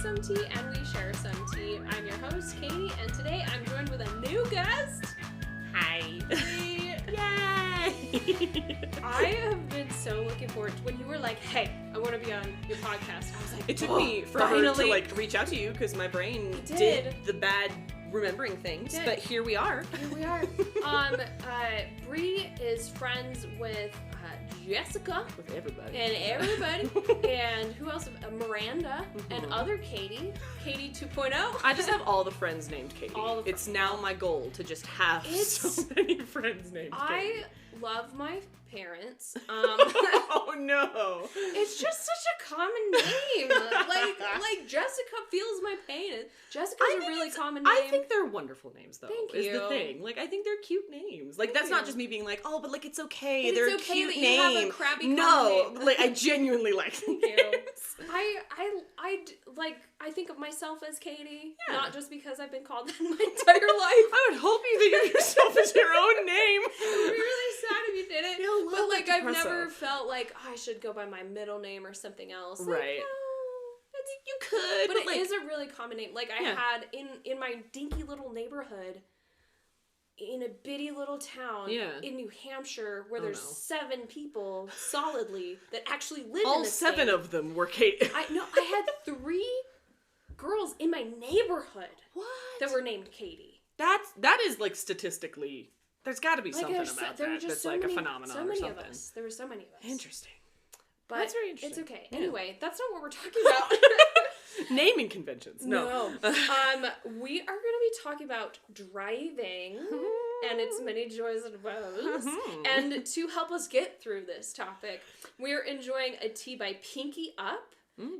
some tea and we share some tea. I'm your host, Katie, and today I'm joined with a new guest. Hi. Yay! I have been so looking forward to when you were like, hey, I want to be on your podcast. I was like, It took me forever to reach out to you because my brain did the bad remembering things, but here we are. Here we are. Bree is friends with Jessica. With everybody. And who else? Miranda and other Katie. Katie 2.0. I just have all the friends named Katie. It's now my goal to just have so many friends named Katie. I love my parents. Oh no. It's just such a common name. like Jessica feels my pain. Jessica's a really common name. I think they're wonderful names though. Thank is you. the thing. Like I think they're cute names. Like that's not just me being like, oh, but like it's okay. But they're it's okay a cute that name. you have a crappy name. Like I genuinely like the names. I think of myself as Katie, Yeah. not just because I've been called that my entire life. I would hope you think of yourself as your own name. It would be really sad if you didn't. Feel But like I've depressive. never felt like I should go by my middle name or something else. Like, Right. no, You could, but it is a really common name. Like I Yeah. had in my dinky little neighborhood, in a bitty little town in New Hampshire, where there's 7 people solidly that actually live in all this 7 state. of them were Kate. I had 3 girls in my neighborhood that were named Katie. That is like statistically, there's got to be something about there were that just that's so like many, a phenomenon so or many something. of us. There were so many of us. Interesting. But That's very interesting. It's okay. Yeah. Anyway, that's not what we're talking about. Naming conventions. No. We are going to be talking about driving and its many joys and woes. And to help us get through this topic, we're enjoying a tea by Pinky Up.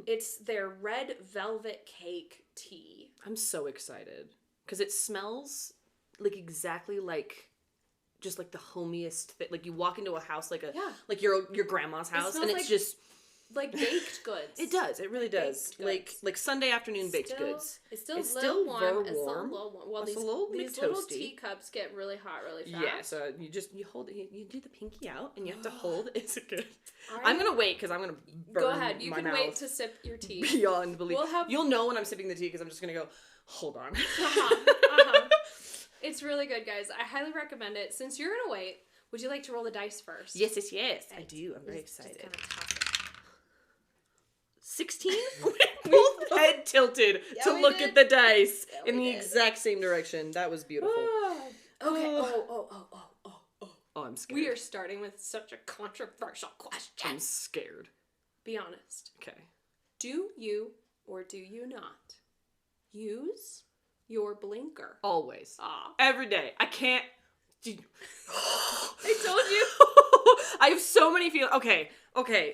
It's their red velvet cake tea. I'm so excited because it smells like exactly like just like the homiest thing. Like you walk into a house like like your grandma's house and it's just like baked goods. It does. It really does. Like Sunday afternoon baked goods. It's still very warm. It's warm. still a little warm. Well, It's these little teacups get really hot really fast. Yeah, so you hold it. You do the pinky out, and you have to hold. It's good. I'm gonna wait because I'm gonna burn Go ahead. You my can mouth wait to sip your tea. Beyond belief. You'll know when I'm sipping the tea because I'm just gonna go. Hold on. It's really good, guys. I highly recommend it. Since you're gonna wait, would you like to roll the dice first? Yes. I do. I'm very excited. Just kind of toss it. 16? We both head tilted to look at the dice in the exact same direction. That was beautiful. Okay. Oh, I'm scared. We are starting with such a controversial question. I'm scared. Be honest. Okay. Do you or do you not use your blinker? Always. Every day. I can't. I told you. I have so many feelings. Okay.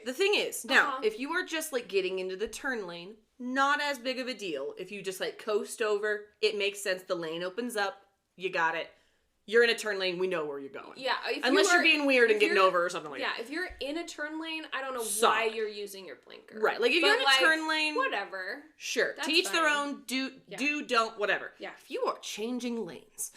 The thing is, now, if you are just like getting into the turn lane, not as big of a deal. If you just like coast over, it makes sense. The lane opens up. You got it. You're in a turn lane. We know where you're going. Yeah. Unless you're being weird and getting over or something like that. Yeah. If you're in a turn lane, I don't know why you're using your blinker. Right. Like if you're in a turn lane. Whatever. Sure. That's to each their fine. own. Don't, whatever. Yeah. If you are changing lanes.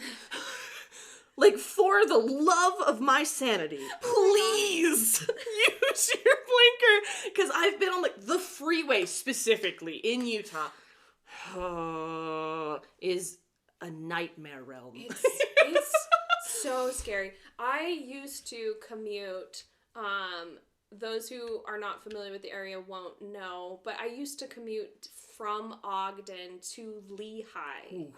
Like, for the love of my sanity, please use your blinker. Because I've been on, like, the freeway specifically in Utah. Is a nightmare realm. It's so scary. I used to commute. Those who are not familiar with the area won't know, but I used to commute from Ogden to Lehigh. Ooh.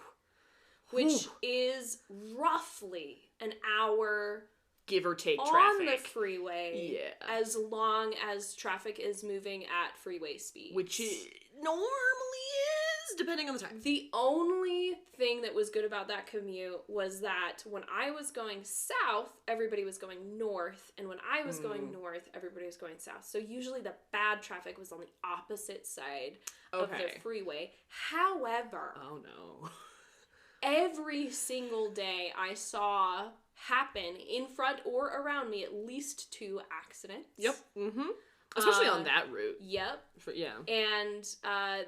Which is roughly an hour, give or take, on traffic. the freeway. Yeah. As long as traffic is moving at freeway speed. Which it normally is, depending on the time. The only thing that was good about that commute was that when I was going south, everybody was going north. And when I was going north, everybody was going south. So usually the bad traffic was on the opposite side of the freeway. However... Oh, no. Every single day I saw happen in front or around me at least 2 accidents. Yep. Mm-hmm. Especially on that route. Yep. Yeah. And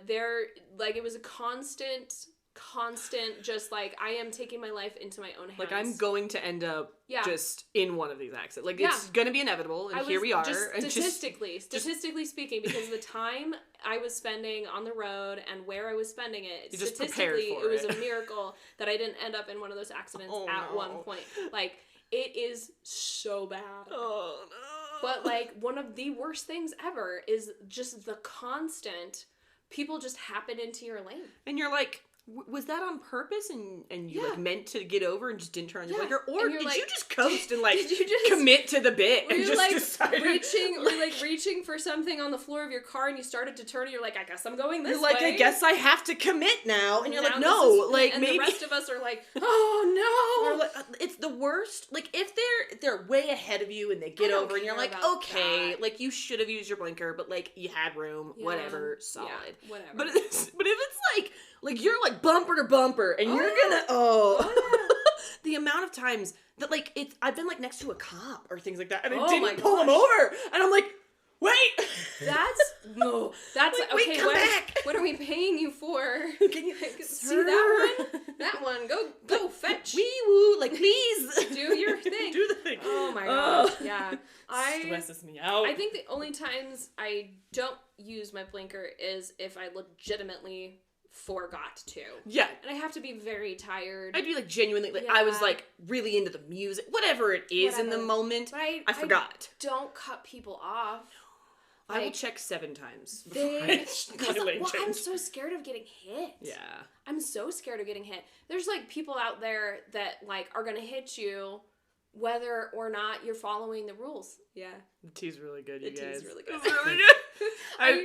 it was a constant constant, just like, I am taking my life into my own hands. Like, I'm going to end up just in one of these accidents. Like, it's going to be inevitable, and here we are. Just statistically speaking, because the time I was spending on the road and where I was spending it, statistically, it was a miracle that I didn't end up in one of those accidents one point. Like, it is so bad. Oh, no. But, like, one of the worst things ever is just the constant people just happen into your lane. And you're like, was that on purpose and you, like, meant to get over and just didn't turn on your blinker? Or did you just coast and, like, commit to the bit and just like, decided? reaching for something on the floor of your car and you started to turn and you're like, I guess I'm going this way. You're like, I guess I have to commit now. And you're like, no. Like, and maybe. the rest of us are like, oh, no. Like, it's the worst. Like, if they're way ahead of you and they get over and you're like, okay, like, you should have used your blinker, but, like, you had room, whatever, solid. Yeah, whatever. But if it's like you're like bumper to bumper and you're gonna the amount of times that like I've been like next to a cop or things like that and I didn't pull him over and I'm like, wait, that's like, okay. Wait, come back. What are we paying you for? Can you see that one? That one, go fetch. Wee woo, like please do your thing. Do the thing. Oh my gosh, yeah. Stresses me out. I think the only times I don't use my blinker is if I legitimately forgot to. Yeah. And I have to be very tired. I'd be like genuinely, like I was like really into the music, whatever it is in the moment. But I forgot. Don't cut people off. I will check 7 times. I'm so scared of getting hit. Yeah. I'm so scared of getting hit. There's like people out there that like are gonna hit you whether or not you're following the rules. Yeah. The tea's really good, you guys. The tea's really good. It's really good.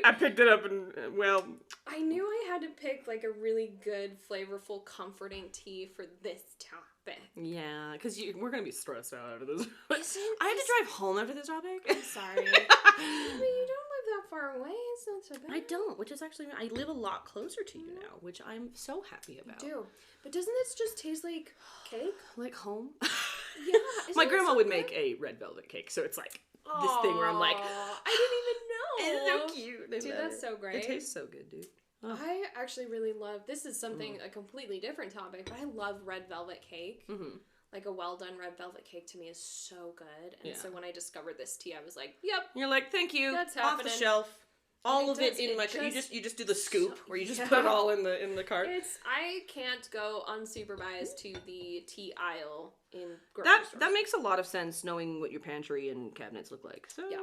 I picked it up and, well... I knew I had to pick, like, a really good, flavorful, comforting tea for this topic. Yeah, because we're going to be stressed out after this. I had to drive home after this topic. I'm sorry. But you don't live that far away. It's not so bad. I don't, which is actually... I live a lot closer to you now, which I'm so happy about. You do. But doesn't this just taste like cake? Like home? Yeah. My grandma would make a red velvet cake, so it's like this thing where I'm like... I didn't even know. It's so cute. Dude, that's so great. It tastes so good, dude. Oh. I actually really love... This is something, a completely different topic, but I love red velvet cake. Mm-hmm. Like, a well-done red velvet cake to me is so good. And so when I discovered this tea, I was like, yep. You're like, thank you. That's off happening. The shelf. All of it in my... You just do the scoop, where you just put it all in the cart. I can't go unsupervised to the tea aisle in grocery stores. That makes a lot of sense, knowing what your pantry and cabinets look like. So. Yeah.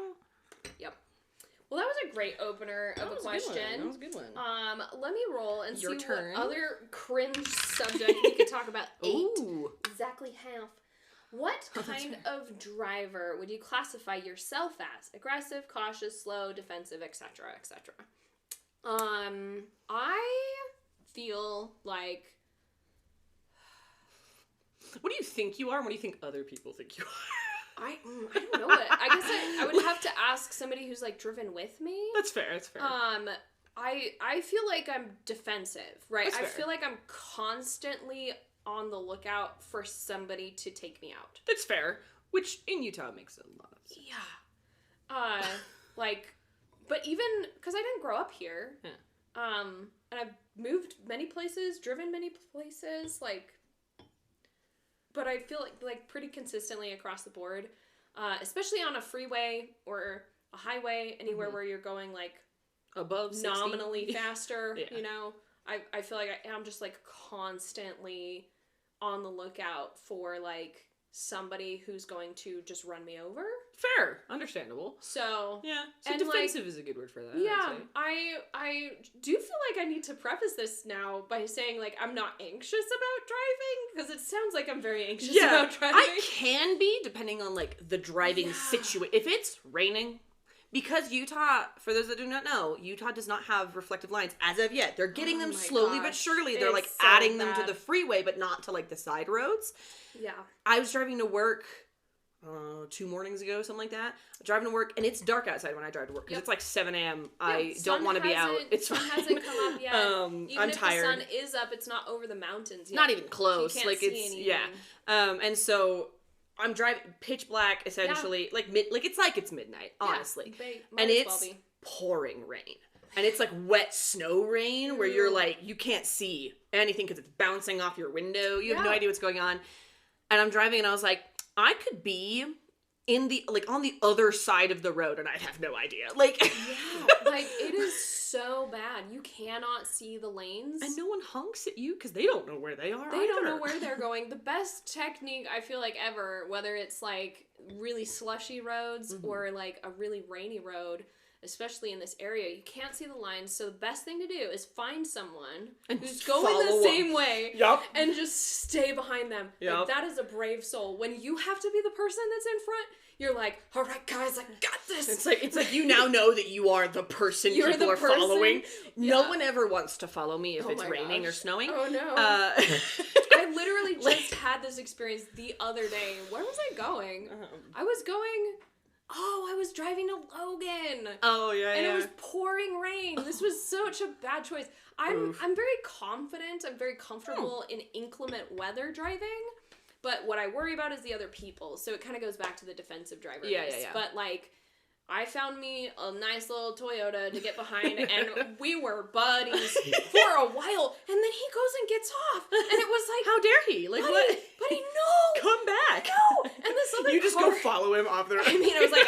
Yep. Well, that was a great opener of a question. That was a good one. Let me roll and Your see turn. what other cringe subject we could talk about. 8. Ooh. Exactly half. What kind of driver would you classify yourself as? Aggressive, cautious, slow, defensive, etc., etc. I feel like... What do you think you are, and what do you think other people think you are? I don't know it. I guess I would have to ask somebody who's, like, driven with me. That's fair, that's fair. I feel like I'm defensive, right? That's fair. I feel like I'm constantly on the lookout for somebody to take me out. That's fair, which in Utah makes a lot of sense. Yeah. But even, because I didn't grow up here, and I've moved many places, driven many places, like... But I feel like pretty consistently across the board, especially on a freeway or a highway, anywhere where you're going like above 60. Nominally faster, Yeah. you know, I feel like I'm just like constantly on the lookout for like somebody who's going to just run me over. Fair, understandable. So yeah, so defensive is a good word for that. Yeah, I do feel like I need to preface this now by saying like I'm not anxious about driving because it sounds like I'm very anxious about driving. I can be depending on like the driving situation. If it's raining, because Utah, for those that do not know, Utah does not have reflective lines as of yet. They're getting them slowly but surely. They're like adding them to the freeway, but not to like the side roads. Yeah, I was driving to work 2 mornings ago, something like that. Driving to work, and it's dark outside when I drive to work because it's like 7 a.m. I don't want to be out. It's fine. Sun hasn't come up yet. I'm if tired. The sun is up, it's not over the mountains yet. Not even close. You can't like see it's anything. and so I'm driving pitch black essentially, like it's midnight, honestly, Yeah. and it's pouring rain. And it's like wet snow rain where you're like, you can't see anything because it's bouncing off your window. You have no idea what's going on. And I'm driving and I was like, I could be in the, like, on the other side of the road and I'd have no idea. Like, like, it is so bad. You cannot see the lanes. And no one honks at you because they don't know where they are. They don't know where they're going. The best technique, I feel like, ever, whether it's, like, really slushy roads or, like, a really rainy road, especially in this area, you can't see the lines, so the best thing to do is find someone who's going the same way and just stay behind them. Like, that is a brave soul. When you have to be the person that's in front, you're like, all right, guys, I got this. It's like you now know that you are the person people are following. No one ever wants to follow me if it's raining or snowing. Oh, no. I literally just had this experience the other day. Where was I going? I was driving to Logan. Oh, yeah, and it was pouring rain. This was such a bad choice. I'm very confident. I'm very comfortable in inclement weather driving. But what I worry about is the other people. So it kind of goes back to the defensive driver. Yeah. But, like, I found me a nice little Toyota to get behind, and we were buddies for a while, and then he goes and gets off, and it was like, how dare he? Like, what? Buddy, no! Come back! No! And this other You just go follow him off the road. I mean, I was like,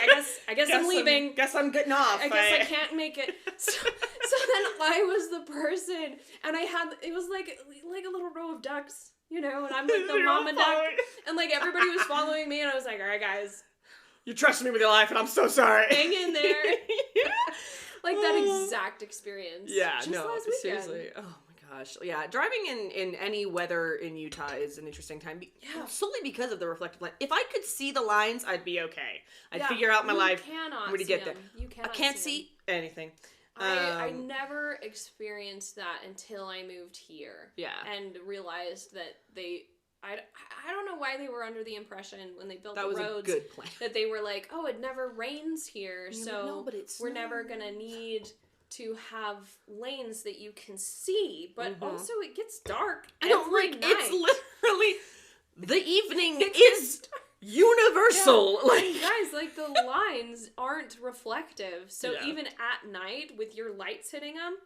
I guess I'm leaving. Guess I'm getting off. I guess I can't make it. So then I was the person, and it was like a little row of ducks, you know, and I'm like the mama duck, and like everybody was following me, and I was like, all right, guys. You trusted me with your life, and I'm so sorry. Hang in there. Like that exact experience. Yeah, just no, last weekend. Seriously. Oh my gosh. Yeah, driving in any weather in Utah is an interesting time. Solely because of the reflective line. If I could see the lines, I'd be okay. I'd figure out my life. I'm going to get there. You cannot I can't see anything. I never experienced that until I moved here. Yeah. And realized that I don't know why they were under the impression when they built the roads. That was a good plan. That they were like, oh, it never rains here, so we're never going to need to have lanes that you can see. But also it gets dark every night. It's literally, the evening is universal. Yeah. Like, guys, like the lines aren't reflective. So even at night with your lights hitting them,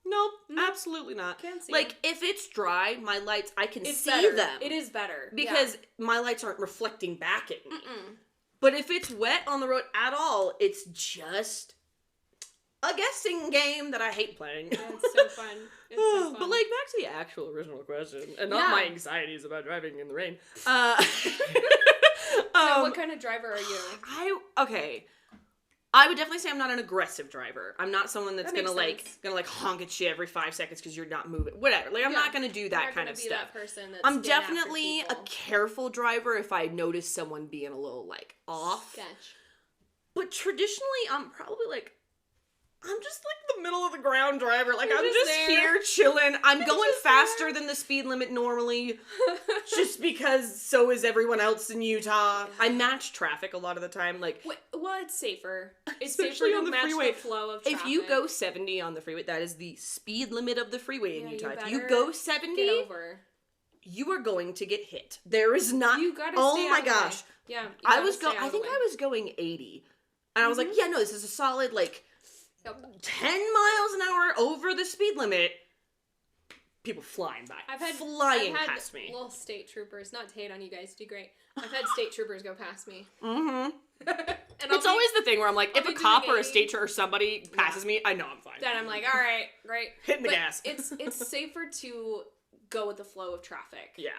Nope, absolutely not. Can't see like, if it's dry, my lights, I can see them. It is better. Because my lights aren't reflecting back at me. But if it's wet on the road at all, it's just a guessing game that I hate playing. Yeah, it's so fun. It's so fun. But, like, back to the actual original question, and not my anxieties about driving in the rain. So what kind of driver are you? I would definitely say I'm not an aggressive driver. I'm not someone that's gonna honk at you every 5 seconds because you're not moving. Whatever. Like, I'm not gonna do that kind of stuff. That person that's I'm definitely a careful driver if I notice someone being a little like off. Sketch. But traditionally, I'm probably like, I'm just like the middle of the ground driver. Like, I'm just here chilling. I'm going faster than the speed limit normally, just because so is everyone else in Utah. I match traffic a lot of the time. Like, well, it's safer. It's especially safer on to the match freeway. The flow of traffic. If you go 70 on the freeway, that is the speed limit of the freeway in Utah. If you go 70, get over. You are going to get hit. There is not. You gotta oh my gosh. Yeah. I think I was going 80, and I was like, yeah, no, this is a solid 10 miles an hour over the speed limit. People flying by. I've had past me. Little state troopers, not to hate on you guys, do great. I've had state troopers go past me. And it's always the thing where I'm like, if a cop or a state trooper or somebody passes me, I know I'm fine. Then I'm like, all right, great. Hitting the gas. It's safer to go with the flow of traffic. Yeah.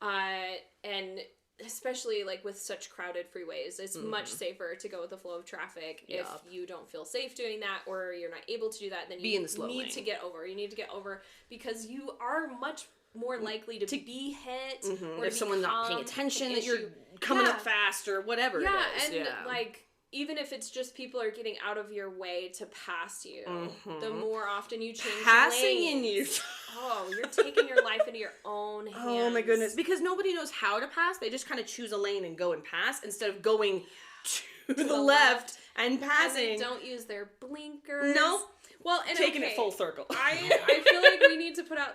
And especially with such crowded freeways, it's much safer to go with the flow of traffic. If you don't feel safe doing that, or you're not able to do that, then you need to get over. You need to get over because you are much more likely to be hit. Or if someone's not paying attention, that you're coming up fast or whatever it is. And even if it's just people are getting out of your way to pass you, the more often you change passing lanes. In you. Oh, you're taking your life into your own hands. Oh my goodness. Because nobody knows how to pass. They just kind of choose a lane and go and pass instead of going to the left and passing. And they don't use their blinkers. No. Well, and taking it full circle. I feel like we need to put out,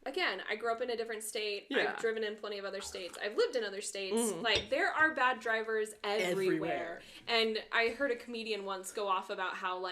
again, I grew up in a different state. I've driven in plenty of other states. I've lived in other states. There are bad drivers everywhere. And I heard a comedian once go off about how,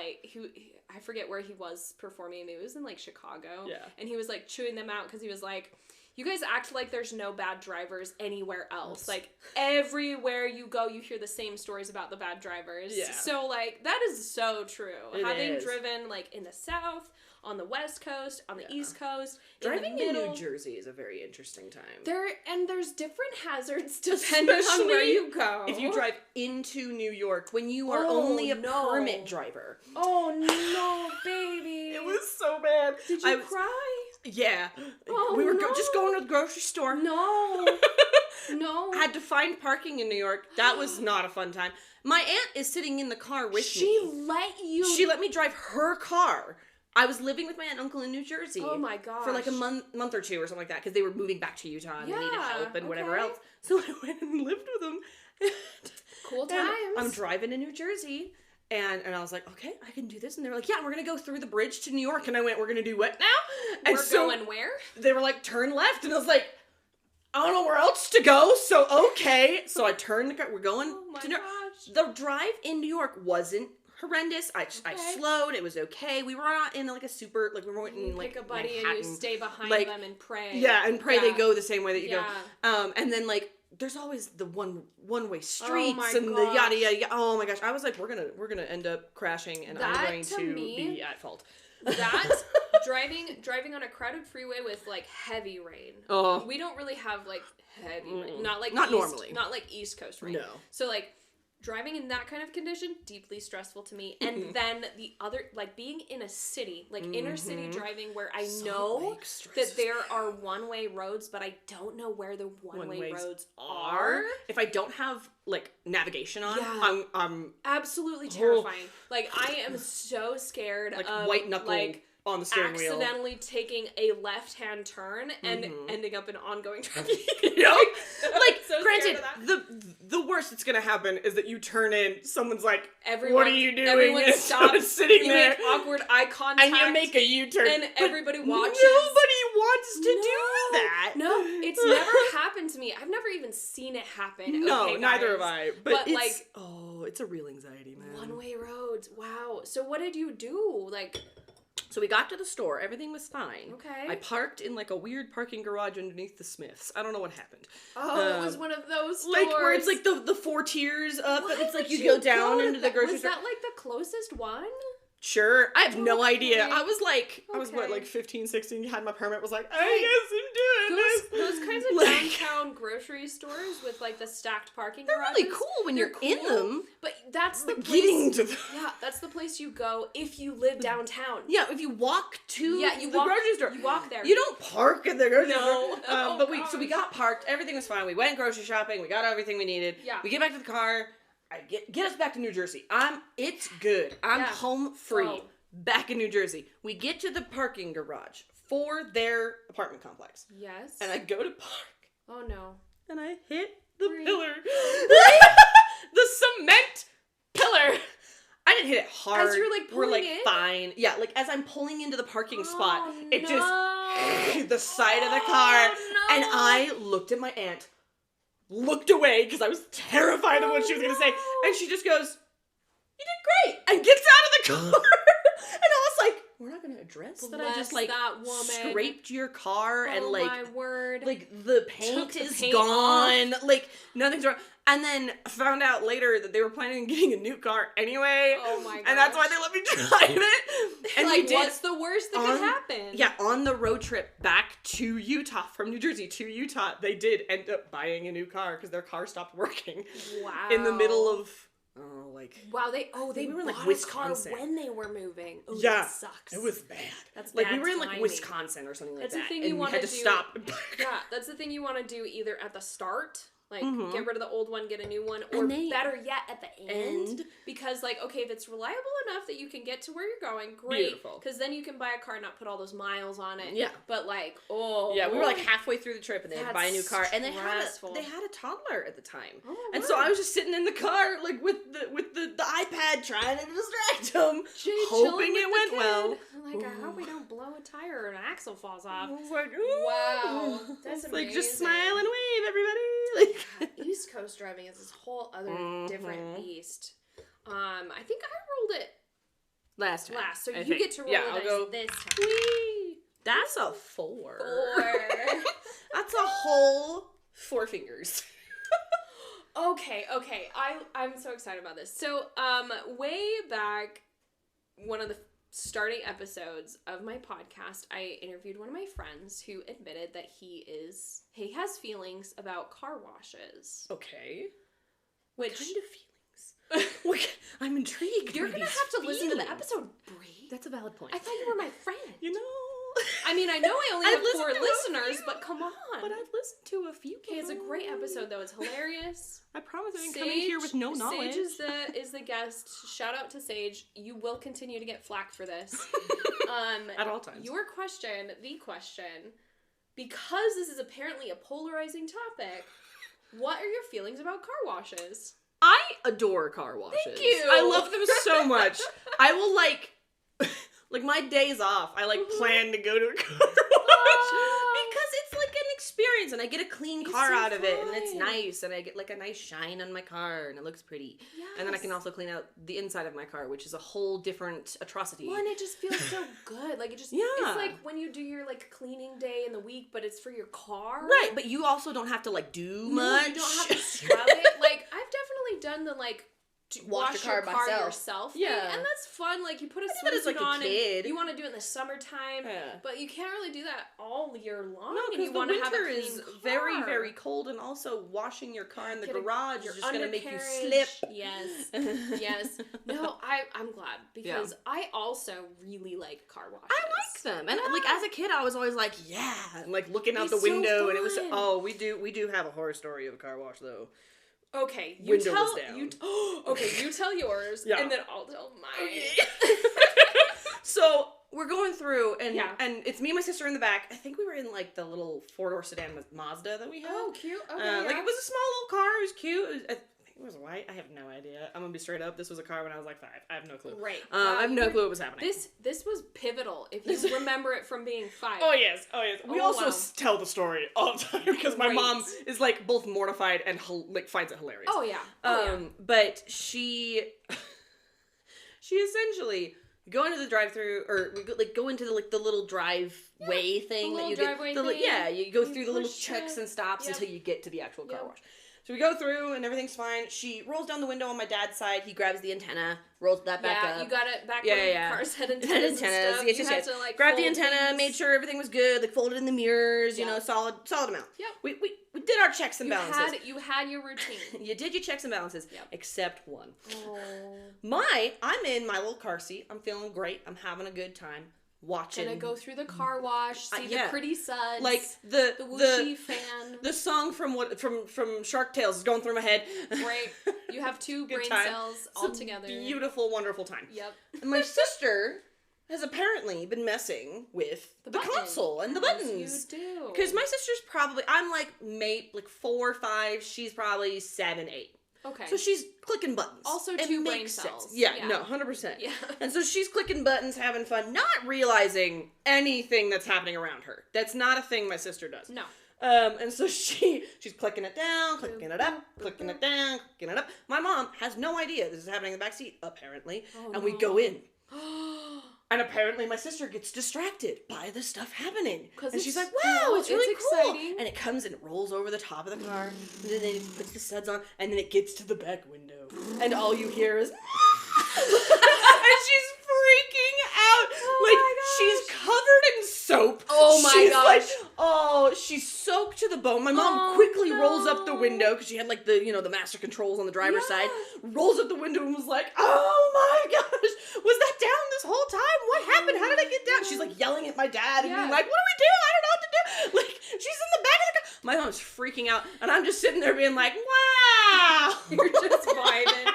I forget where he was performing. It was in, like, Chicago. Yeah. And he was, like, chewing them out because he was like, you guys act like there's no bad drivers anywhere else. Like, everywhere you go, you hear the same stories about the bad drivers. Yeah. So, like, that is so true. It Having is. driven, like, in the South, on the West Coast, on the East Coast, driving in New Jersey is a very interesting time. There's different hazards depending on where you go. If you drive into New York when you are only a permit driver. Oh no, baby! It was so bad. Did you cry? Yeah. Oh, we were no. just going to the grocery store. No. No. Had to find parking in New York. That was not a fun time. My aunt is sitting in the car with me. She let me drive her car. I was living with my aunt and uncle in New Jersey. Oh my gosh. For like a month or two or something like that, because they were moving back to Utah and they needed help and whatever else. So I went and lived with them. Cool times. I'm driving to New Jersey. And I was like, okay, I can do this. And they were like, yeah, we're going to go through the bridge to New York. And I went, we're going to do what now? And we're going where? They were like, turn left. And I was like, I don't know where else to go. So, okay. So I turned the car. We're going to New York. The drive in New York wasn't horrendous. I slowed. It was okay. We were not in like a super, like we weren't in like pick a buddy Manhattan. and you stay behind them and pray. Yeah, and pray they go the same way that you Yeah. go. And then like there's always the one-way streets my and gosh. the yada yada. Oh my gosh, I was like, we're gonna end up crashing, and I'm going to be at fault. That driving on a crowded freeway with like heavy rain. Oh, We don't really have like heavy rain. Not normally. Not like East Coast rain. No. So like driving in that kind of condition, deeply stressful to me. And then the other, like being in a city, like inner city driving where I know that there are one-way roads, but I don't know where the one-way roads are. If I don't have like navigation on, I'm absolutely terrifying. Like I am so scared like of white knuckle like on the steering wheel. Accidentally taking a left-hand turn and ending up in ongoing traffic. Yep. Like, so granted, the worst that's gonna happen is that you turn in, someone's like, everyone, what are you doing? Everyone stops, sitting you there. make awkward eye contact. And you make a U-turn. And everybody watches. Nobody wants to do that. No, it's never happened to me. I've never even seen it happen. No, okay, neither guys. have I. But it's, like, it's a real anxiety, man. One-way roads. Wow. So what did you do? Like... So we got to the store. Everything was fine. Okay. I parked in like a weird parking garage underneath the Smiths. I don't know what happened. Oh, it was one of those stores. Like where it's like the 4 tiers up. But it's like you go down into the grocery store. Was that like the closest one? Sure. I have no idea. I was what, like 15, 16, had my permit, was like, I guess I'm doing this. Those kinds of downtown grocery stores with like the stacked parking garages. They're really cool when you're in them. But that's the place. Getting to them. Yeah, that's the place you go if you live downtown. Yeah, if you walk to the grocery store. You walk there. You don't park at the grocery store. No. So we got parked. Everything was fine. We went grocery shopping. We got everything we needed. Yeah. We get back to the car. I get us back to New Jersey. It's good. I'm home free. Oh. Back in New Jersey. We get to the parking garage for their apartment complex. Yes. And I go to park. Oh no. And I hit the Bree. pillar. The cement pillar. I didn't hit it hard. As you're like pulling We're like in? fine. Yeah, like as I'm pulling into the parking spot, it no. just hit the side of the car. No. And I looked at my aunt, looked away because I was terrified of what she was going to say. And she just goes, you did great. And gets out of the car. And I was like, we're not going to address that I just like that woman. scraped your car and like, my word. like the paint Took the is paint gone. off. Like nothing's wrong. And then found out later that they were planning on getting a new car anyway. Oh my god. And that's why they let me drive it. And like, we did. What's the worst that could happen? Yeah, on the road trip back to Utah, from New Jersey to Utah, they did end up buying a new car because their car stopped working. Wow. In the middle of wow, they we were in, like, bought Wisconsin. a car when they were moving. Ooh, yeah, that sucks. it was bad. That's like bad we were in like timing. Wisconsin or something like That's that. the thing and you we want had to do. stop. Yeah, that's the thing you want to do either at the start. Like, Mhm. get rid of the old one, get a new one, or better yet, at the end. Because, like, okay, if it's reliable enough that you can get to where you're going, great. Beautiful. Because then you can buy a car and not put all those miles on it. Yeah. But, like, Yeah, we were like halfway through the trip and they had to buy a new car. And they stressful. had a toddler at the time. Oh, and so I was just sitting in the car, like, with the iPad trying to distract him, hoping it went well. Like, I hope we don't blow a tire or an axle falls off. I was like, ooh. Wow. That's amazing. Like, just smile and wave, everybody. Like, East Coast driving is this whole other different beast. I think I rolled it Last time. So I you think. get to roll yeah, the I'll dice go, this time. whee! That's a 4. 4. That's a whole 4 fingers. Okay. I'm so excited about this. So, way back, one of the starting episodes of my podcast, I interviewed one of my friends who admitted that he has feelings about car washes. Okay. Which kind of feelings? I'm intrigued. You're gonna have to listen to the episode, Bree. That's a valid point. I thought you were my friend. You know. I mean, I know I only have 4 listeners, but come on. But I've listened to a few. Okay, it's a great episode, though. It's hilarious. I promise I didn't come in here with no knowledge. Sage is the guest. Shout out to Sage. You will continue to get flack for this. At all times. The question, because this is apparently a polarizing topic, what are your feelings about car washes? I adore car washes. Thank you. I love them so much. I will like my days off, I plan to go to a car wash because it's like an experience and I get a clean car out of it and it's nice and I get like a nice shine on my car and it looks pretty. Yes. And then I can also clean out the inside of my car, which is a whole different atrocity. Well, and it just feels so good. Like it's like when you do your cleaning day in the week, but it's for your car. Right, but you also don't have to do much. You don't have to scrub it. I've definitely done the wash your car yourself thing, and that's fun. You put a swimsuit on and you want to do it in the summertime, but you can't really do that all year long. No, because the winter is very, very cold, and also washing your car in the garage is just going to make you slip. Yes. No, I'm glad because I also really like car washes. I like them, and as a kid, I was always and looking out the window, and it was we do have a horror story of a car wash though. Okay, you tell yours, and then I'll tell mine. Okay. So we're going through, and it's me and my sister in the back. I think we were in the little 4-door sedan with Mazda that we have. Oh, cute. Okay, it was a small little car. It was cute. I think it was white. I have no idea. I'm gonna be straight up. This was a car when I was 5. I have no clue. Right. I have no clue what was happening. This was pivotal. If you remember it from being 5. Oh yes. We also tell the story all the time because my mom is both mortified and finds it hilarious. Oh yeah. But she essentially go into the drive-through, or we go into the little driveway thing that you get. You go through the little checks and stops until you get to the actual car wash. So we go through and everything's fine. She rolls down the window on my dad's side. He grabs the antenna, rolls that back up. Yeah, you got it back when the cars had antennas and stuff. You had to grab the antenna, made sure everything was good, folded in the mirrors, solid amount. Yep. We did our checks and balances. You had your routine. You did your checks and balances, except one. Oh. I'm in my little car seat. I'm feeling great. I'm having a good time. Watching. Gonna go through the car wash, see the pretty suds, the whooshy fan. The song from Shark Tales is going through my head. Right. You have 2 brain cells all together. Beautiful, wonderful time. Yep. And my sister has apparently been messing with the console and the buttons. You do. Because my sister's probably, I'm 4 or 5. She's probably 7, 8. Okay. So she's clicking buttons. Also 2 brain cells. Yeah, no, 100%. Yeah. And so she's clicking buttons, having fun, not realizing anything that's happening around her. That's not a thing my sister does. No. And so she's clicking it down, clicking it up, clicking it down, clicking it up. My mom has no idea this is happening in the backseat, apparently. And we go in. And apparently my sister gets distracted by the stuff happening. And she's like, wow, it's really cool. Exciting. And it comes and it rolls over the top of the car. And then it puts the suds on. And then it gets to the back window. And all you hear is... and she's freaking out. She's covered in soap. Oh my gosh. She's soaked to the bone. My mom quickly rolls up the window because she had the master controls on the driver's side. Rolls up the window and was like, oh my gosh, was that down this whole time? What happened? How did I get down? She's yelling at my dad and being like, what do we do? I don't know what to do. She's in the back of the car. My mom's freaking out and I'm just sitting there being like, wow. You're just vibing.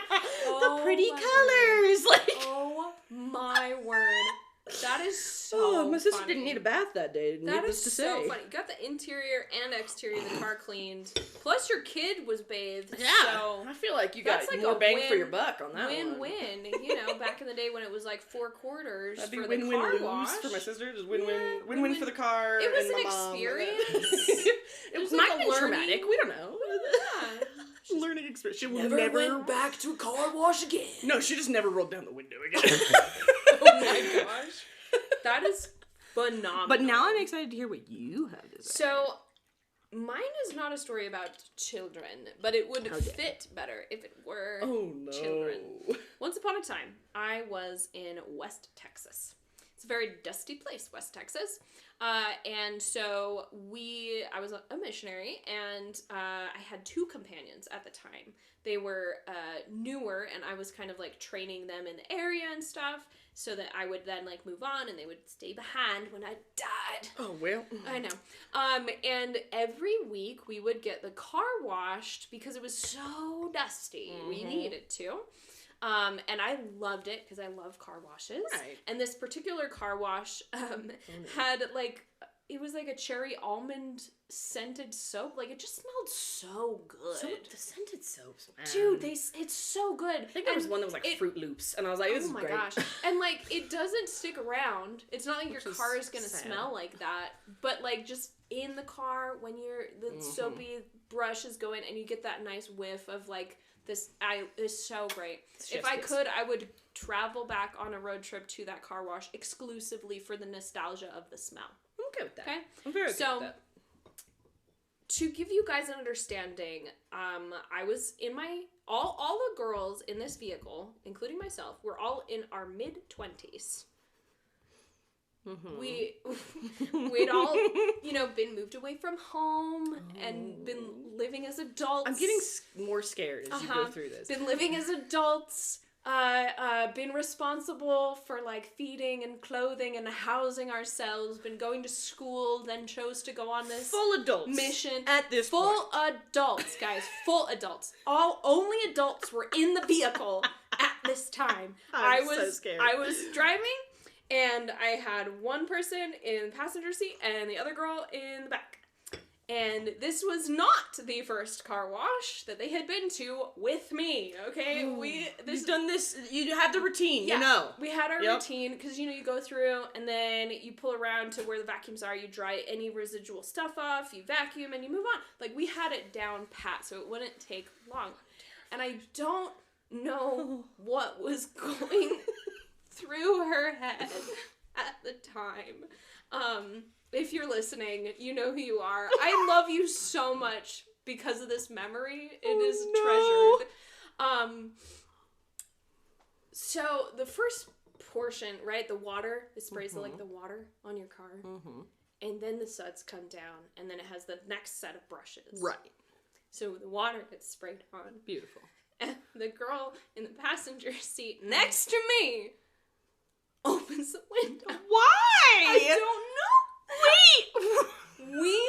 The pretty colors. Oh my word. That is so my sister funny. didn't need a bath that day. That is so funny. You got the interior and exterior of the car cleaned. Plus your kid was bathed. Yeah. So I feel like you got more bang for your buck on that win-win. Back in the day when it was 4 quarters That'd be for win-win the car lose wash. For my sister. Just win-win. Win-win for the car. It was and an my mom. experience. It was might have been traumatic. We don't know. Yeah. Learning experience. She never went back to a car wash again. No, she just never rolled down the window again. That is phenomenal. But now I'm excited to hear what you have to say. So, mine is not a story about children, but it would fit better if it were children. Once upon a time, I was in West Texas. It's a very dusty place, West Texas. And so I was a missionary, and I had 2 companions at the time. They were newer, and I was kind of like training them in the area and stuff, so that I would then like move on, and they would stay behind when I died. Oh, well. I know. And every week we would get the car washed because it was so dusty. Mm-hmm. We needed to. And I loved it because I love car washes. Right. And this particular car wash had like, it was like a cherry almond scented soap. Like, it just smelled so good. The scented soaps, man. Dude, it's so good. I think there was one that was like Fruit Loops, and I was like, this is great. Oh my gosh. And like, it doesn't stick around. It's not like your car is gonna smell like that. But like, just in the car, when the soapy brush is going, and you get that nice whiff of like, it's so great. If I could, I would travel back on a road trip to that car wash exclusively for the nostalgia of the smell. I'm okay with that. Okay? I'm very good with that. To give you guys an understanding, I was in all the girls in this vehicle, including myself, were all in our mid-20s. Mm-hmm. We'd all, been moved away from home and been living as adults. I'm getting more scared as you go through this. Been living as adults. Been responsible for like feeding and clothing and housing ourselves. Been going to school. Then chose to go on this full adults mission at this full point. Adults, guys. Full adults. Only adults were in the vehicle at this time. I was so scared. I was driving. And I had one person in the passenger seat and the other girl in the back. And this was not the first car wash that they had been to with me, okay? You've done this, you have the routine, we had our routine, because, you go through, and then you pull around to where the vacuums are, you dry any residual stuff off, you vacuum, and you move on. Like, we had it down pat, so it wouldn't take long. And I don't know what was going through her head at the time. If you're listening, you know who you are. I love you so much because of this memory. It is treasured. So the first portion, right, the water, it sprays like the water on your car. Mm-hmm. And then the suds come down, and then it has the next set of brushes. Right. So the water gets sprayed on. Beautiful. And the girl in the passenger seat next to me opens the window. Why? I don't know. Wait.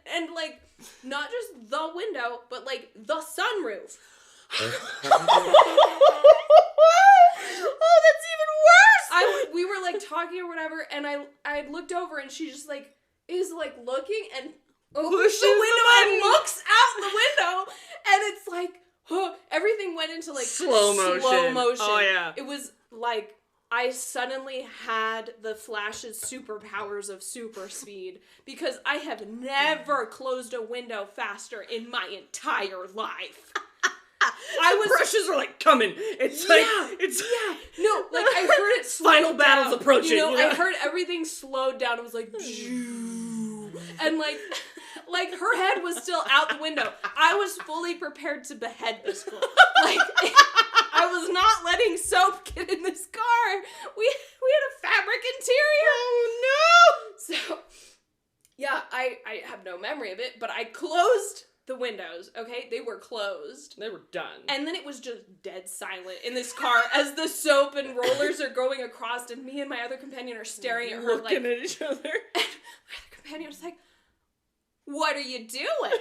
And like, not just the window, but like the sunroof. Oh, that's even worse. We were like talking or whatever, and I looked over, and she just like is like looking and opens the window and looks out the window, and it's like, everything went into like slow motion. Oh yeah. It was like, I suddenly had the Flash's superpowers of super speed, because I have never closed a window faster in my entire life. Brushes are like coming. It's like, no, like I heard it slow Final battle's approaching. I heard everything slowed down. It was like, and like her head was still out the window. I was fully prepared to behead this girl. Like, I was not letting soap get in this car. We had a fabric interior. Oh no! So, yeah, I have no memory of it, but I closed the windows, okay? They were closed. They were done. And then it was just dead silent in this car as the soap and rollers are going across, and me and my other companion are staring at her looking at each other. And my other companion was like, "What are you doing?"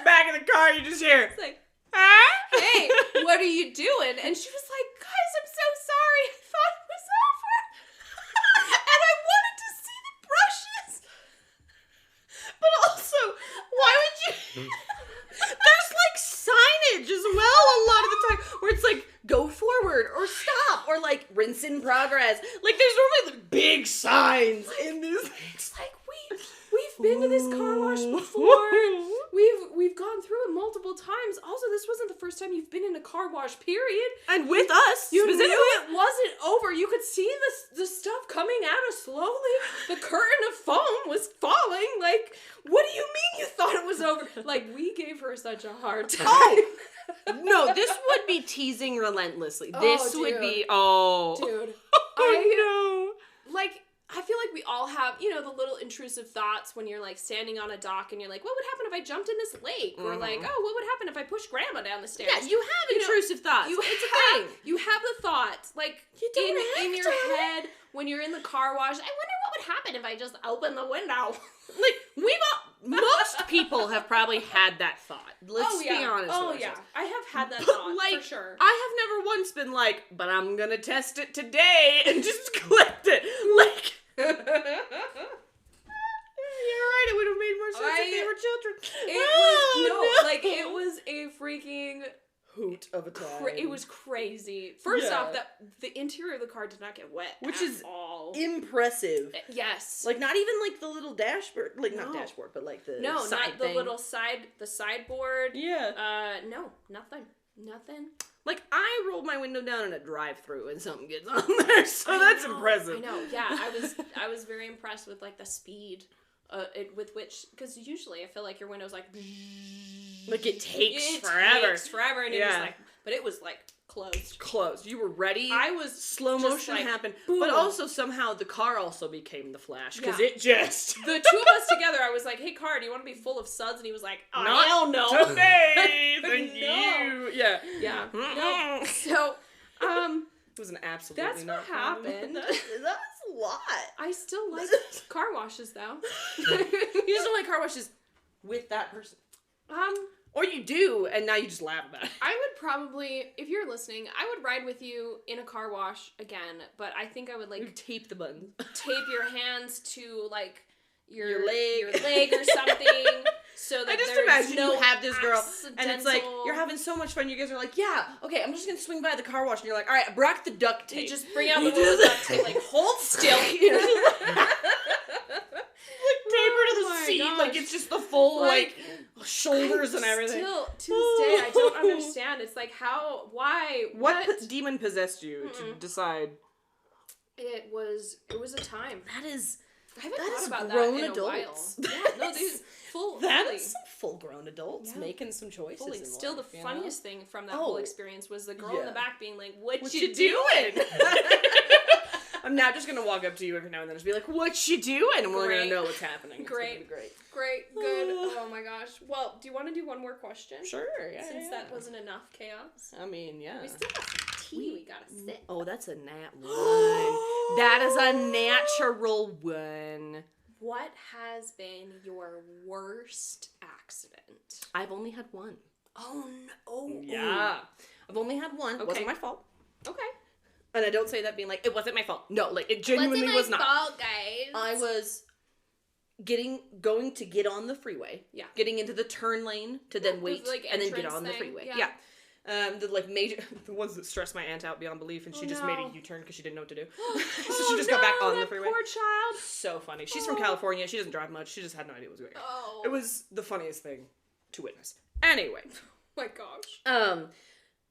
Back in the car, you just hear, it's like, "Huh? Hey, what are you doing?" And she was like, "Guys, I'm so sorry. I thought it was over. And I wanted to see the brushes." But also, why would you... There's like signage as well a lot of the time where it's like, go forward or stop or like rinse in progress. Like, there's normally the big signs in this. It's like, we've been to this car wash before. We've gone through it multiple times. Also, this wasn't the first time you've been in a car wash, period. And with us. You knew it wasn't wasn't over. You could see the stuff coming at us slowly. The curtain of foam was falling. Like, what do you mean you thought it was over? Like, we gave her such a hard time. Oh! No, this would be teasing relentlessly. This would be, Dude. Oh, no. Like, I feel like we all have, you know, the little intrusive thoughts when you're, like, standing on a dock and you're like, what would happen if I jumped in this lake? Or, like, oh, what would happen if I pushed grandma down the stairs? Yeah, you have intrusive thoughts. It's a thing. You have the thought, like, you don't in your head, when you're in the car wash, I wonder what would happen if I just opened the window. Like, most people have probably had that thought. Let's be honest with ourselves. I have had that But, thought, like, for sure. I have never once been like, but I'm gonna test it today and just clicked it. Like, you're right, it would have made more sense if they were children. It was a freaking hoot of a time. It was crazy. First off, that the interior of the car did not get wet, which at is all. Impressive. Yes, like not even like the little dashboard, like not dashboard, but like the side not thing. The little sideboard. Yeah. No, nothing. Like I rolled my window down in a drive-through and something gets on there, so that's impressive. I know. Yeah, I was very impressed with like the speed. With which, because usually I feel like your window's like it takes forever. And it was like, but it was like closed. You were ready. I was slow motion happened, but also somehow the car also became the Flash because it just the two of us together. I was like, "Hey, car, do you want to be full of suds?" And he was like, "Hell no, today, thank you." Yeah. No. So, it was an absolute. That's what happened. That's a lot. I still like car washes though. You just don't like car washes with that person. Or you do, and now you just laugh about it. I would probably, if you're listening, I would ride with you in a car wash again, but I think I would like tape the buttons. Tape your hands to like your leg or something. So that I just there's imagine no you have this girl, and it's like, accidental- you're having so much fun, you guys are like, yeah, okay, I'm just gonna swing by the car wash, and you're like, alright, I brought the duct tape. You just bring out the little duct tape, like, hold still. Tape her to the seat, gosh. like it's just the full, like shoulders and everything. Still, to this day, I don't understand. It's like, how, what demon possessed you to decide? It was a time. I haven't thought about grown that in adults. a while. Yeah, no, these That's some full-grown adults making some choices. Fully. Still, life, the funniest thing from that whole experience was the girl in the back being like, "What you doing?" I'm now just gonna walk up to you every now and then and just be like, "What you doing?" And we're gonna know what's happening. Great, good. Oh my gosh. Well, do you want to do one more question? Sure. Yeah. Since that wasn't enough chaos. I mean, yeah. We still have some tea. We gotta sip. Oh, that's a nat one. That is a natural one. What has been your worst accident? I've only had one. Oh no. Yeah. I've only had one. It wasn't my fault. Okay. And I don't say that being like, it wasn't my fault. No, like, it genuinely was not. Wasn't my fault, guys. I was going to get on the freeway. Yeah. Getting into the turn lane to then wait and then get on the freeway. Yeah. The ones that stressed my aunt out beyond belief, and she just made a U-turn because she didn't know what to do. So she just got back on the freeway. Poor child. So funny. She's from California. She doesn't drive much. She just had no idea what was going on. Oh. It was the funniest thing to witness. Anyway. Oh my gosh.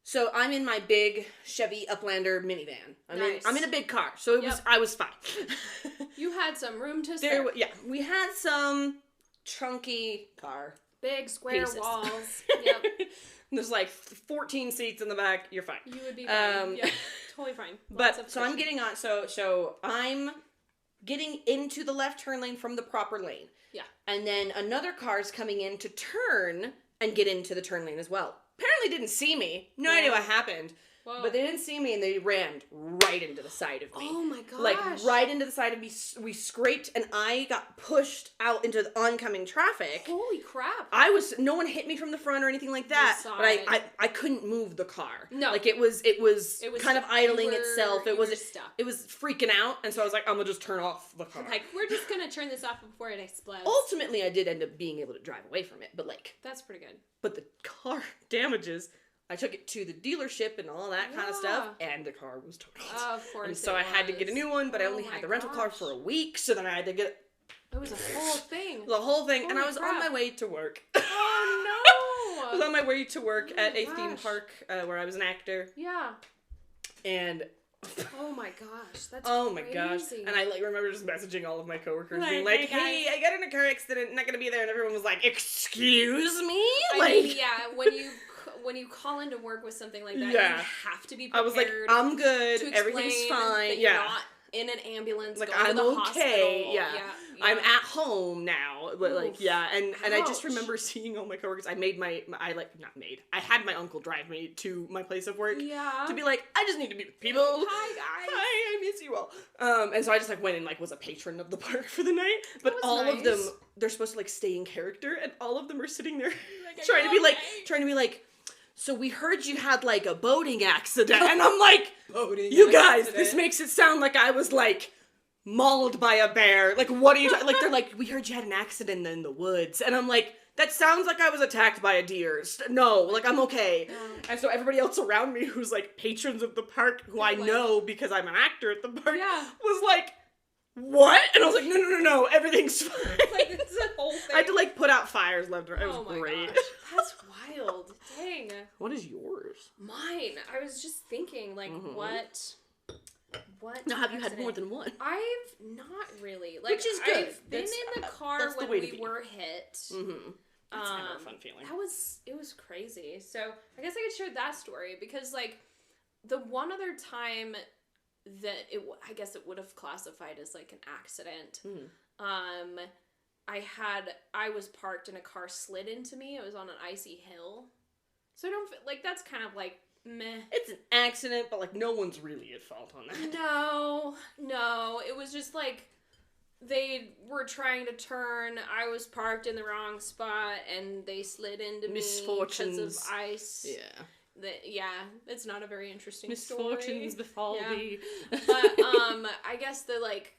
So I'm in my big Chevy Uplander minivan. I'm in a big car, so I was fine. You had some room to spare. We had some chunky car. Big square pieces. walls. Yep. There's like 14 seats in the back. You're fine. You would be fine. Yeah, totally fine. But so I'm getting on. So I'm getting into the left turn lane from the proper lane. Yeah. And then another car's coming in to turn and get into the turn lane as well. Apparently didn't see me. No idea what happened. Whoa. But they didn't see me, and they ran right into the side of me. Oh my gosh. Like, right into the side of me. We scraped, and I got pushed out into the oncoming traffic. Holy crap. No one hit me from the front or anything like that. But I couldn't move the car. No. Like, it was kind of idling itself. It was freaking out, and so I was like, I'm gonna just turn off the car. Like, we're just gonna turn this off before it explodes. Ultimately, I did end up being able to drive away from it, but like... That's pretty good. But the car damages... I took it to the dealership and all that kind of stuff, and the car was totaled. Oh, of course. And so I had to get a new one, but I only had the rental car for a week, so then I had to get it. Was a whole thing. The whole thing, and I was on my way to work. Oh no! I was on my way to work at a theme park where I was an actor. Yeah. And Oh my gosh, that's Oh crazy. my gosh. And I like remember just messaging all of my coworkers Like, being like, hey, I got in a car accident, not gonna be there, and everyone was like, excuse me? I mean, yeah, when you call into work with something like that, Yeah. you have to be I prepared. was like, I'm good, to everything's fine. that yeah. You're not in an ambulance, Like, going I'm to the okay. hospital. Yeah. I'm at home now. But Oof. like, yeah. And I just Ouch. remember seeing all my coworkers. I had my uncle drive me to my place of work. Yeah. To be like, I just need to be with people. Hi, guys. Hi, I miss you all. And so I just like went and like was a patron of the park for the night. But all nice. of them, they're supposed to like stay in character, and all of them are sitting there Like, trying to be like, so we heard you had like a boating accident. And I'm like, you guys, this makes it sound like I was like mauled by a bear. Like, what are you like, they're like, we heard you had an accident in the woods. And I'm like, that sounds like I was attacked by a deer. No, like, I'm okay. No. And so everybody else around me who's like patrons of the park, who I know because I'm an actor at the park, was like, what? And I was like, no, everything's fine. Like, it's a whole thing. I had to like put out fires left and right. It was great. Gosh. That's wild. Dang. What is yours? Mine. I was just thinking, like, what Now, have you had accident? more than one? I've not really. Like, Which is good. I've been in the car that's the when way to we be. were hit. Mm-hmm. That's never a fun feeling. It was crazy. So, I guess I could share that story because, like, the one other time that I guess it would have classified as, like, an accident, I was parked and a car slid into me. It was on an icy hill. So I don't, like, that's kind of, like, meh. It's an accident, but, like, no one's really at fault on that. No. It was just, like, they were trying to turn. I was parked in the wrong spot, and they slid into me because of ice. Yeah. It's not a very interesting Misfortunes story. befall thee. But, I guess the, like,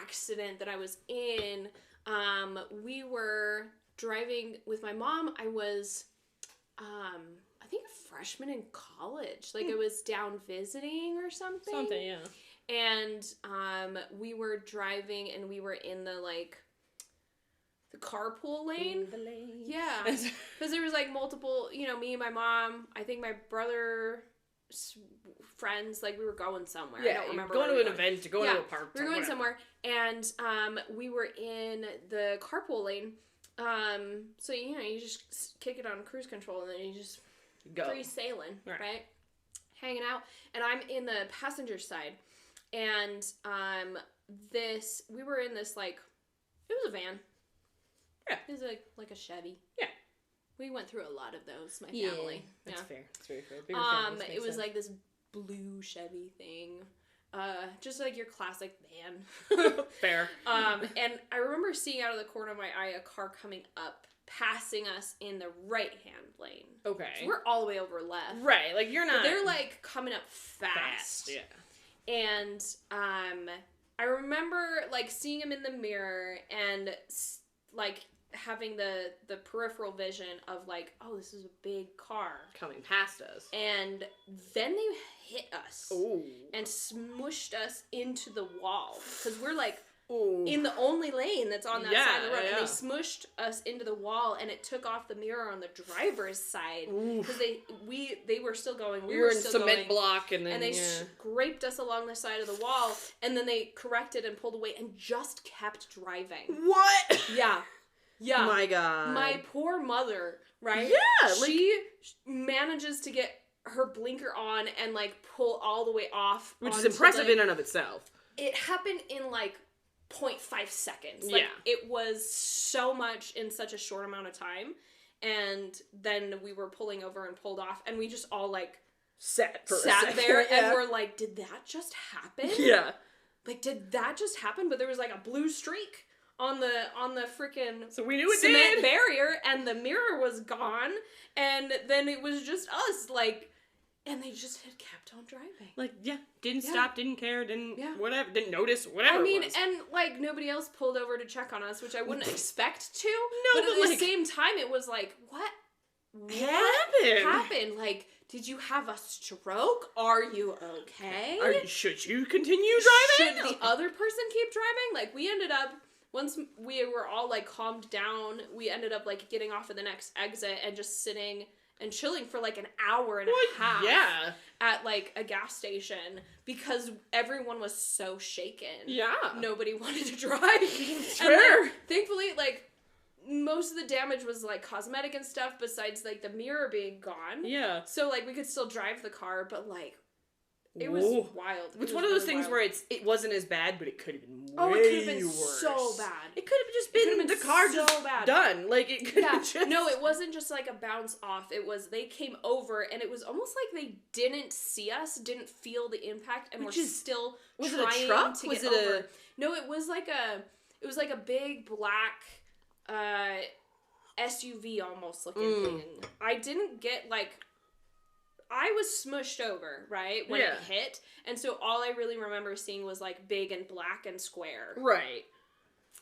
accident that I was in, we were driving with my mom. I was, I think a freshman in college. Like, I was down visiting or something. Something, yeah. And, we were driving, and we were in the, like, the carpool lane. The lane. Yeah. Because there was, like, multiple, me and my mom, I think my brother... friends, like, we were going somewhere. I don't remember. Going to an event, going to a park. We were going somewhere, and we were in the carpool lane. So you just kick it on cruise control, and then you just go free sailing, right? Hanging out, and I'm in the passenger side, and we were in this, like, it was a van. Yeah, it was like a Chevy. Yeah. We went through a lot of those, my family. That's fair. That's very fair. It was like this blue Chevy thing. Just like your classic van. Fair. And I remember seeing out of the corner of my eye a car coming up, passing us in the right-hand lane. Okay. So we're all the way over left. Right, like you're not... But they're like coming up fast. Yeah. And I remember like seeing him in the mirror and like having the peripheral vision of like, oh, this is a big car coming past us, and then they hit us Ooh. and smushed us into the wall because we're like Ooh. in the only lane that's on that side of the road, and they smushed us into the wall, and it took off the mirror on the driver's side because they were still going. We were in still cement going, block, and then they scraped us along the side of the wall, and then they corrected and pulled away and just kept driving. What? Yeah. My God. My poor mother, right? Yeah. She manages to get her blinker on and, like, pull all the way off. Which is impressive in and of itself. It happened in, like, 0.5 seconds. Like, it was so much in such a short amount of time. And then we were pulling over and pulled off. And we just all, like, sat there. And we're like, did that just happen? Yeah. Like, did that just happen? But there was, like, a blue streak on the freaking so we knew it cement barrier, and the mirror was gone, and then it was just us, like, and they just had kept on driving. Like, didn't stop, didn't care, didn't whatever, didn't notice, whatever. I mean, it was. and like nobody else pulled over to check on us, which I wouldn't expect to. No, but at the same time, it was like, what happened? Like, did you have a stroke? Are you okay? Should you continue driving? Should the other person keep driving? Like, we ended up. Once we were all, like, calmed down, we ended up, like, getting off at the next exit and just sitting and chilling for like an hour and a half at like a gas station because everyone was so shaken. Yeah. Nobody wanted to drive. Sure. And thankfully, like, most of the damage was like cosmetic and stuff besides like the mirror being gone. Yeah. So like we could still drive the car, but like it was wild. It's one of those things where it wasn't as bad, but it could have been way it could have been worse. So bad. It could have just been the car so just bad. Done. Like it could have just... No, it wasn't just like a bounce off. It was they came over and it was almost like they didn't see us, didn't feel the impact, and were still was trying it a truck? to was get it over. No, it was like a big black SUV almost looking thing. I didn't get like... I was smushed over, right, when it hit, and so all I really remember seeing was, like, big and black and square. Right.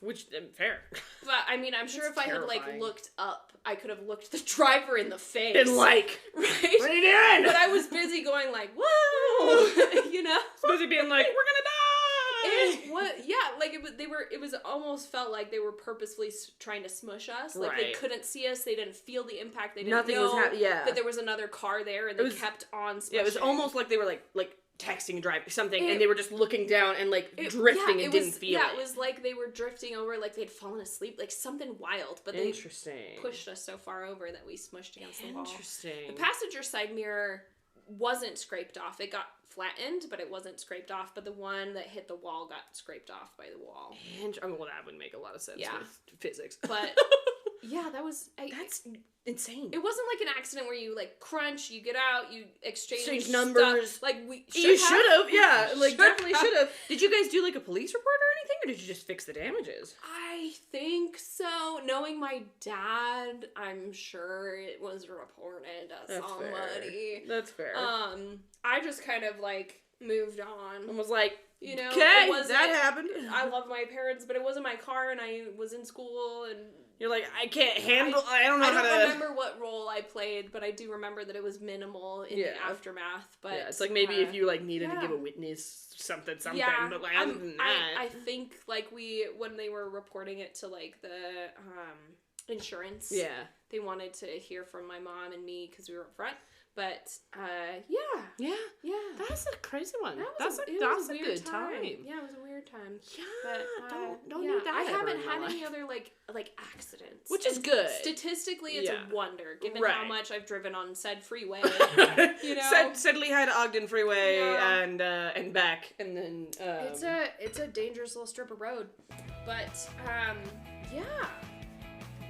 Which, fair. But, I mean, I'm sure if I had, like, looked up, I could have looked the driver in the face. And, like, right? What are you doing? But I was busy going, like, whoa! You know? Busy being like, we're gonna die! It was almost felt like they were purposefully trying to smush us. Like, they couldn't see us, they didn't feel the impact, they didn't know that there was another car there, and they kept on smushing. Yeah, it was almost like they were, like texting and driving something, and they were just looking down and, like, drifting and didn't feel it. Yeah, it was like they were drifting over, like they'd fallen asleep, like something wild, but they pushed us so far over that we smushed against the wall. Interesting. The passenger side mirror wasn't scraped off. It got flattened, but it wasn't scraped off. But the one that hit the wall got scraped off by the wall. Well, that would make a lot of sense with physics. But yeah, that's insane. It wasn't like an accident where you like crunch, you get out, you exchange numbers. Stuff. Like you should have. Yeah, like definitely should have. Did you guys do like a police report or anything, or did you just fix the damages? I think so. Knowing my dad, I'm sure it was reported to somebody. That's fair. I just kind of like moved on. And was like, you know, okay, that happened. I love my parents, but it wasn't my car, and I was in school, and you're like, I can't handle. I don't know how to. I don't remember what role I played, but I do remember that it was minimal in the aftermath. But it's like maybe if you like needed to give a witness something. Yeah, but like other than that, I think like when they were reporting it to like the insurance, they wanted to hear from my mom and me because we were up front. But, yeah. That's a crazy one. That's a good time. Yeah, it was a weird time. Yeah, but, don't need that. I haven't had any other, like accidents. Which is good. Statistically, it's a wonder, given how much I've driven on said freeway. You know? Said Lehigh to Ogden freeway and back, and then... It's a dangerous little strip of road. But, yeah.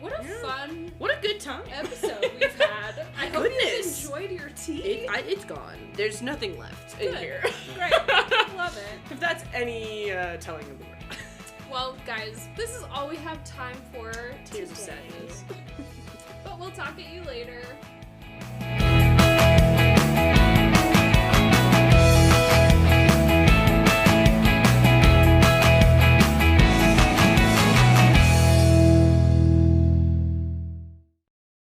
What a fun... What a good time. ...episode we've had. I hope you enjoyed your tea. It's gone. There's nothing left in here. Great. Love it. If that's any telling of the word. Well, guys, this is all we have time for Tears of sadness. But we'll talk at you later.